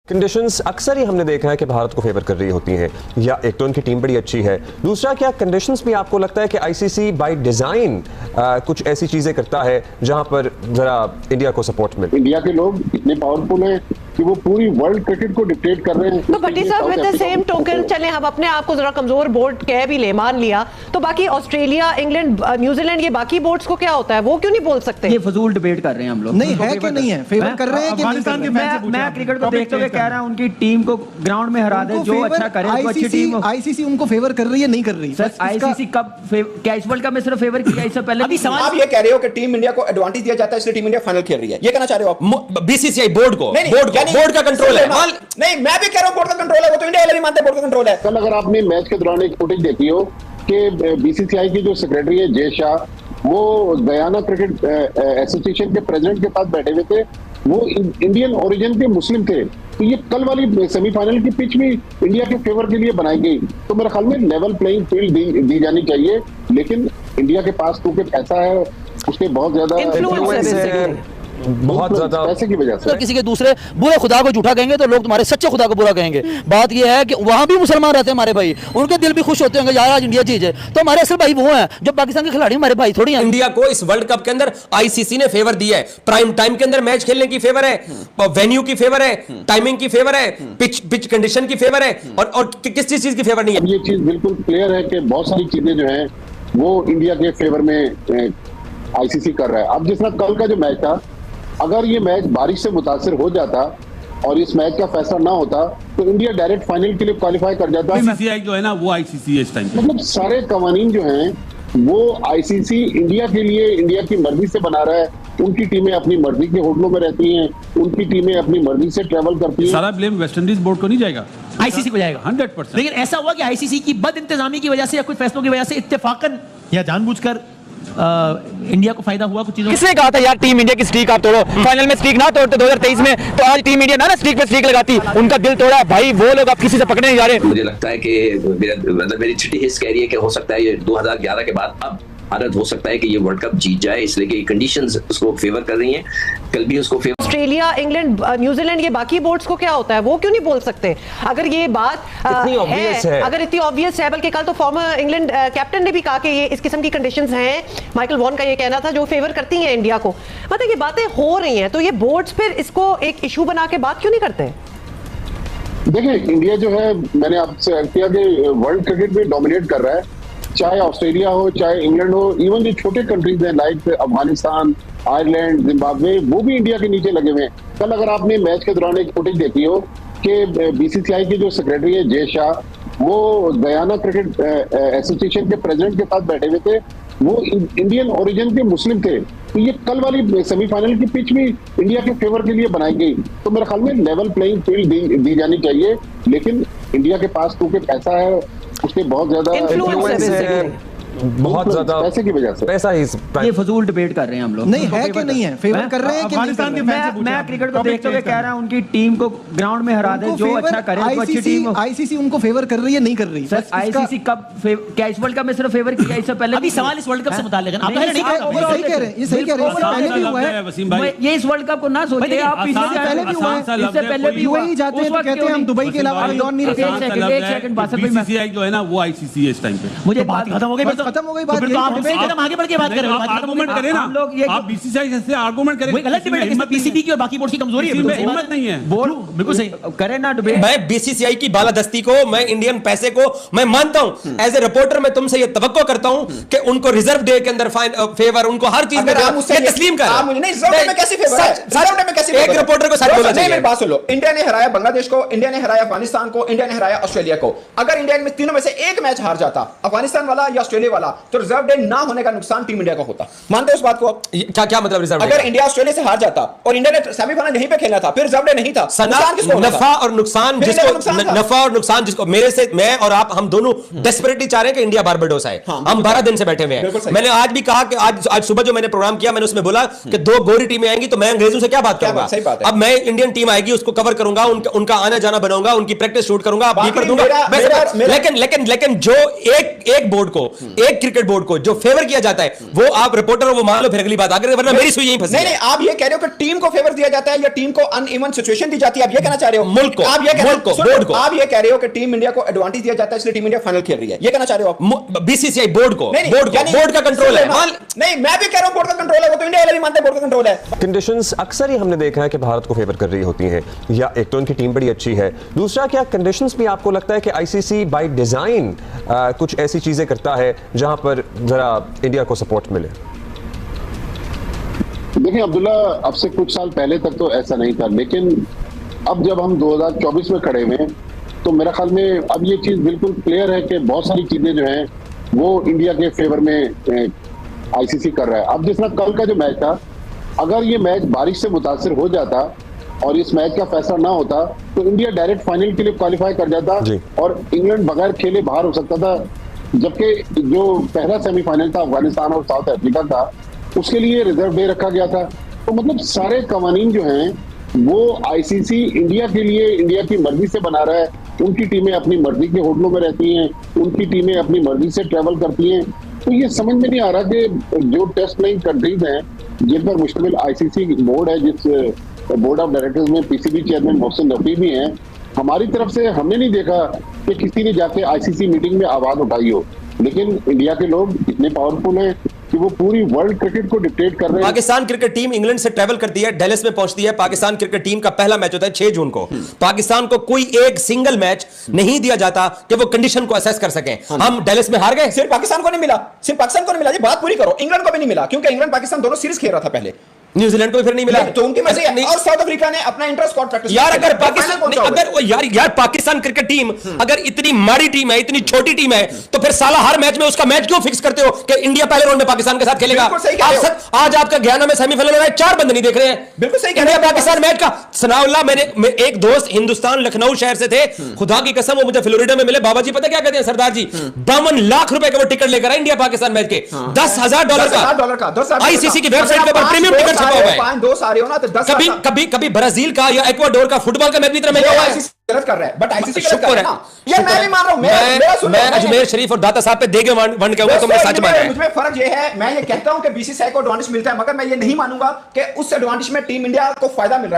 Conditions अक्सर ही हमने देखा है कि भारत को फेवर कर रही होती हैं, या एक तो उनकी टीम बड़ी अच्छी है, दूसरा क्या कंडीशंस भी आपको लगता है कि आईसीसी बाय डिजाइन कुछ ऐसी चीजें करता है जहां पर जरा इंडिया को सपोर्ट मिले। इंडिया के लोग इतने पावरफुल हैं कि वो पूरी वर्ल्ड क्रिकेट को डिक्टेट कर रहे हैं। तो भट्टी साहब विद द सेम टोकन चले हम अपने आप को जरा कमजोर बोर्ड कह भी ले, मान लिया, तो बाकी ऑस्ट्रेलिया, इंग्लैंड, न्यूजीलैंड, ये बाकी बोर्ड्स को क्या होता है, वो क्यों नहीं बोल सकते? ये फजूल डिबेट कर रहे हैं हम लोग। नहीं है कि नहीं है, फेवर कर रहे हैं कि नहीं कर रहे हैं? मैं क्रिकेट को देखते हुए कह रहा हूं उनकी टीम को ग्राउंड में हरा दे, जो अच्छा करे वो अच्छी टीम। आईसीसी उनको फेवर कर रही है, नहीं कर रही? सर आईसीसी कब क्या इस वर्ल्ड कप में सिर्फ फेवर किया? इससे पहले अभी सवाल आप ये कह रहे हो कि टीम इंडिया को एडवांटेज दिया जाता है इसलिए टीम इंडिया फाइनल खेल रही है, ये कहना चाह रहे हो आप? बीसीसीआई बोर्ड को, बोर्ड का कंट्रोल है। नहीं, मैं भी कह रहा हूं बोर्ड का कंट्रोल है, वो तो इंडिया वाले नहीं मानते बोर्ड का कंट्रोल है। कल अगर आपने मैच के दौरान एक फुटेज देखी हो कि बीसीसीआई की जो सेक्रेटरी है जय शाह, वो गयाना क्रिकेट एसोसिएशन के प्रेसिडेंट के पास बैठे हुए थे, वो इंडियन ओरिजिन के मुस्लिम थे। तो ये कल वाली सेमीफाइनल की पिच भी इंडिया के फेवर के लिए बनाई गई, तो मेरे ख्याल में लेवल प्लेइंग फील्ड दी जानी चाहिए। लेकिन इंडिया के पास क्योंकि पैसा है, उसके बहुत ज्यादा इन्फ्लुएंस है, बहुत ज्यादा पैसे की वजह से। तो किसी के दूसरे बुरे खुदा को झूठा कहेंगे तो लोग तुम्हारे सच्चे खुदा को बुरा कहेंगे। बात यह है कि वहां भी मुसलमान रहते हैं हमारे भाई, उनके दिल भी खुश होते होंगे यार आज इंडिया जीत है, तो हमारे असल भाई वो हैं जो पाकिस्तान के खिलाड़ी हमारे भाई थोड़ी हैं। इंडिया को इस वर्ल्ड कप के अंदर आईसीसी ने फेवर दिया है, प्राइम टाइम के अंदर मैच खेलने की फेवर है, वेन्यू की फेवर है, टाइमिंग की फेवर है, पिच कंडीशन की फेवर है, और किस चीज की फेवर नहीं है? ये चीज बिल्कुल क्लियर है कि बहुत सारी चीजें जो हैं वो इंडिया के फेवर में आईसीसी कर रहा है। अब जिस तरह कल का जो मैच था, अगर ये मैच बारिश से मुतासिर हो जाता और इस मैच का फैसला ना होता तो इंडिया डायरेक्ट फाइनल के लिए क्वालिफाई कर जाता। बीसीसीआई जो है ना वो आईसीसी इस टाइम मतलब सारे कवानीन जो हैं वो आईसीसी इंडिया के लिए इंडिया की मर्जी से बना रहा है। उनकी टीमें अपनी मर्जी के होटलों में रहती हैं, उनकी टीमें अपनी मर्जी से ट्रेवल करती हैं। सारा ब्लेम वेस्ट इंडीज बोर्ड को नहीं जाएगा, आईसीसी को जाएगा 100%। लेकिन ऐसा हुआ कि आईसीसी की बद इंतजामी की वजह से या कुछ फैसलों की वजह से इत्तेफाकन या जानबूझकर इंडिया को फायदा हुआ कुछ चीजों। किसने कहा था यार टीम इंडिया की स्ट्रीक आप तोड़ो, फाइनल में स्ट्रीक ना तोड़ते 2023 में, तो आज टीम इंडिया ना स्ट्रीक पे स्ट्रीक लगाती, उनका दिल तोड़ा भाई। वो लोग अब किसी से पकड़ने नहीं जा रहे। मुझे लगता है कि मेरी छिटी हिस्स कह रही है कि हो सकता है ये 2011 के बाद अब भारत हो सकता है कि ये वर्ल्ड कप जीत जाए, इसलिए कि कंडीशंस उसको फेवर कर रही हैं। कल भी उसको फेवर। ऑस्ट्रेलिया, इंग्लैंड, न्यूजीलैंड, ये बाकी बोर्ड्स को क्या होता है, वो क्यों नहीं बोल सकते? अगर ये बात इतनी obvious है, अगर इतनी ऑब्वियस है, बल्कि कल तो फॉर्मर इंग्लैंड कैप्टन ने भी कहा कि ये इस किस्म की कंडीशंस हैं, माइकल वॉन का ये कहना था, जो फेवर करती हैं इंडिया को। मतलब ये बातें हो रही हैं, तो ये बोर्ड्स फिर इसको एक इशू बना के बात क्यों नहीं करते? देखिए, इंडिया जो है, मैंने आपसे किया कि वर्ल्ड क्रिकेट में डोमिनेट कर रहा है, चाहे ऑस्ट्रेलिया हो, चाहे इंग्लैंड हो, इवन जो छोटे कंट्रीज हैं लाइक अफगानिस्तान, आयरलैंड, जिम्बाब्वे, वो भी इंडिया के नीचे लगे हुए हैं। कल अगर आपने मैच के दौरान एक फुटेज देखी हो कि बीसीसीआई की जो सेक्रेटरी है जय शाह, वो गयाना क्रिकेट एसोसिएशन के प्रेसिडेंट के पास बैठे हुए थे, वो इंडियन ओरिजिन के मुस्लिम थे। तो ये कल वाली सेमीफाइनल की पिच भी इंडिया के फेवर के लिए बनाई गई, तो मेरे ख्याल में लेवल प्लेइंग फील्ड दी जानी चाहिए। लेकिन इंडिया के पास क्योंकि पैसा है, उसके बहुत ज्यादा इन्फ्लुएंस है, बहुत ज्यादा पैसे की वजह से। पैसा ही ये फजूल डिबेट कर रहे हैं हम लोग। नहीं है कि नहीं है, फेवर कर रहे हैं कि नहीं कर रहे? मैं क्रिकेट को देखते हुए कह रहा हूं उनकी टीम को ग्राउंड में हरा दे, जो अच्छा करे वो अच्छी टीम। आईसीसी उनको फेवर कर रही है, नहीं कर रही? सर आईसीसी कब क्या इस वर्ल्ड कप में सिर्फ फेवर किया? इससे पहले अभी सवाल इस वर्ल्ड कप से मुताल्लिक है, आप पहले नहीं सही कह रहे हैं, ये सही कह रहे हैं। पहले भी हुआ है वसीम भाई, ये इस वर्ल्ड कप को ना सोचिए आप, पहले भी हुआ है, इससे पहले भी हुआ। यूएई जाते हैं तो कहते हैं हम दुबई के अलावा कोई और नहीं रखते। एक सेकंड बात, बीसीसीआई जो है ना वो आईसीसी इस टाइम पे। मुझे बात खत्म हो गई, खत्म हो गई बात। आप आगे बढ़ के बात करें, आर्गुमेंट करें ना, हम लोग ये आप बीसीसीआई से आर्गुमेंट करें। वो गलत डिबेट है, इसमें पीसीबी की और बाकी बोर्ड की कमजोरी है, हिम्मत नहीं है। बोर्ड बिल्कुल सही करें ना डिबेट। मैं बीसीसीआई की बालादस्ती को, मैं इंडियन पैसे को मैं मानता हूं। एज ए रिपोर्टर मैं तुमसे ये तवक्को करता हूं कि उनको रिजर्व डे के अंदर फेवर, उनको हर चीज में तस्लीम कर। आप मुझे नहीं, रिजर्व डे में कैसे फेवर है? रिजर्व डे में कैसे एक रिपोर्टर को सच बोलना चाहिए। मेरी बात सुनो, इंडिया ने हराया बांग्लादेश को, इंडिया ने हराया अफगानिस्तान को, इंडिया ने हराया ऑस्ट्रेलिया को। अगर इंडिया में तीनों में से एक मैच हार जाता, अफगानिस्तान वाला या ऑस्ट्रेलिया वाला, तो रिजर्व डे ना होने का नुकसान टीम इंडिया का होता। मानते हो इस बात को? क्या मतलब रिजर्व डे? अगर इंडिया ऑस्ट्रेलिया से हार जाता और इंडिया ने सेमीफाइनल यहीं पे खेलना था, फिर रिजर्व डे नहीं था। नुकसान किसको होना था? नफा और नुकसान जिसको मेरे से, मैं और आप, हम दोनों डेस्परेटली चाह रहे हैं कि इंडिया बारबाडोस आए। हम 12 दिन से बैठे हुए हैं। मैंने आज भी कहा कि आज सुबह जो मैंने प्रोग्राम किया, मैंने उसमें बोला कि 2 गोरी टीमें आएंगी तो मैं अंग्रेजों से क्या बात करूंगा। अब मैं इंडियन टीम आएगी उसको कवर करूंगा, उनका आना जाना बनाऊंगा, उनकी प्रैक्टिस शूट करूंगा, लेकिन जो एक बोर्ड को, एक क्रिकेट बोर्ड को जो फेवर किया जाता है वो आप रिपोर्टर हो वो मान लो, फिर अगली बात आगे, वरना मेरी सुई यहीं फंसी है। नहीं, आप ये कह रहे हो कि टीम को फेवर दिया जाता है या टीम को अनइवन सिचुएशन दी जाती है, आप ये कहना चाह रहे हो? मुल्क को, आप ये मुल्क को, बोर्ड को। आप ये कह रहे हो कि टीम इंडिया को एडवांटेज दिया जाता है इसलिए टीम इंडिया फाइनल खेल रही है, ये कहना चाह रहे हो आप? बीसीसीआई बोर्ड को, बोर्ड का कंट्रोल है। नहीं, मैं भी कह रहा हूं बोर्ड का कंट्रोल है, वो तो इंडिया वाले भी मानते हैं बोर्ड का कंट्रोल है। कंडीशंस अक्सर ही हमने देखा है कि भारत को फेवर कर रही होती हैं, या एक तो उनकी टीम बड़ी अच्छी है, दूसरा क्या कंडीशंस भी आपको लगता है कि आईसीसी बाय डिजाइन कुछ ऐसी चीजें करता है जहां पर जरा इंडिया को सपोर्ट मिले? देखिए अब्दुल्ला, अब से कुछ साल पहले तक तो ऐसा नहीं था, लेकिन अब जब हम 2024 में खड़े हुए हैं तो मेरा ख्याल में अब ये चीज बिल्कुल क्लियर है कि बहुत सारी चीजें जो हैं वो इंडिया के फेवर में आईसीसी कर रहा है। अब जिस तरह कल का जो मैच था, अगर ये मैच बारिश से मुतासिर हो जाता और इस मैच का फैसला ना होता तो इंडिया डायरेक्ट फाइनल के लिए क्वालिफाई कर जाता और इंग्लैंड बगैर खेले बाहर हो सकता था, जबकि जो पहला सेमीफाइनल था अफगानिस्तान और साउथ अफ्रीका का, उसके लिए रिजर्व डे रखा गया था। तो मतलब सारे कवानीन जो हैं वो आईसीसी इंडिया के लिए इंडिया की मर्जी से बना रहा है। उनकी टीमें अपनी मर्जी के होटलों में रहती हैं, उनकी टीमें अपनी मर्जी से ट्रैवल करती हैं। तो ये समझ में नहीं आ रहा कि जो टेस्ट प्लेइंग कंट्रीज हैं जिन पर मुश्तमिल आईसीसी बोर्ड है, जिस बोर्ड ऑफ डायरेक्टर्स में पीसीबी चेयरमैन मोहसिन रफी भी हैं, हमारी तरफ से हमने नहीं देखा कि किसी ने जाके आईसीसी मीटिंग में आवाज उठाई हो। लेकिन इंडिया के लोग इतने पावरफुल हैं कि वो पूरी वर्ल्ड क्रिकेट को डिक्टेट कर रहे हैं। पाकिस्तान क्रिकेट टीम इंग्लैंड से ट्रैवल करती है, डेलस में पहुंचती है। पाकिस्तान क्रिकेट टीम का पहला मैच होता है 6 जून को। पाकिस्तान को कोई एक सिंगल मैच नहीं दिया जाता कि वो कंडीशन को असेस कर सकें। हम डेलस में हार गए, सिर्फ पाकिस्तान को नहीं मिला, सिर्फ पाकिस्तान को नहीं मिला जी, बात पूरी करो। इंग्लैंड को भी नहीं मिला क्योंकि इंग्लैंड पाकिस्तान दोनों सीरीज खेल रहा था पहले। न्यूजीलैंड को भी फिर नहीं मिला, तो उनकी मर्जी है। और साउथ अफ्रीका ने अपना इंटर स्क्वाड प्रैक्टिस यार अगर पाकिस्तान यार पाकिस्तान क्रिकेट टीम अगर इतनी माड़ी टीम है, इतनी छोटी टीम है, तो फिर साला हर मैच में उसका मैच क्यों फिक्स करते हो कि इंडिया पहले राउंड में पाकिस्तान के साथ खेलेगा? आज आपका गयाना में सेमीफाइनल में 4 बंद नहीं देख रहे हैं। बिल्कुल सही इंडिया पाकिस्तान मैच का सनाउल्लाह, मेरे एक दोस्त हिंदुस्तान लखनऊ शहर से थे, खुदा की कसम वो मुझे फ्लोरिडा में मिले। बाबा जी पता क्या कहते हैं सरदार जी, 52 लाख रुपए का वो टिकट लेकर आए इंडिया पाकिस्तान मैच के, $10,000 का आईसीसी की वेबसाइट पर प्रीमियम टिकट छपा हुआ है। आ रहे हो ना तो 10 कभी ब्राजील का या इक्वाडोर का फुटबॉल का मैच भी इतना महंगा हुआ है। गलत कर रहा है, बट आईसीसी गलत कर रहा है ना। यार मैं भी मान रहा हूं, मैं अजमेर शरीफ और दाता साहब पे देगे वन कहूंगा तो मैं सच मान रहा हूं। मुझमें फर्क ये है, मैं ये कहता हूं कि बीसीसीआई को एडवांटेज मिलता है, मगर मैं ये नहीं मानूंगा कि उस एडवांटेज में टीम इंडिया को फायदा मिल रहा है।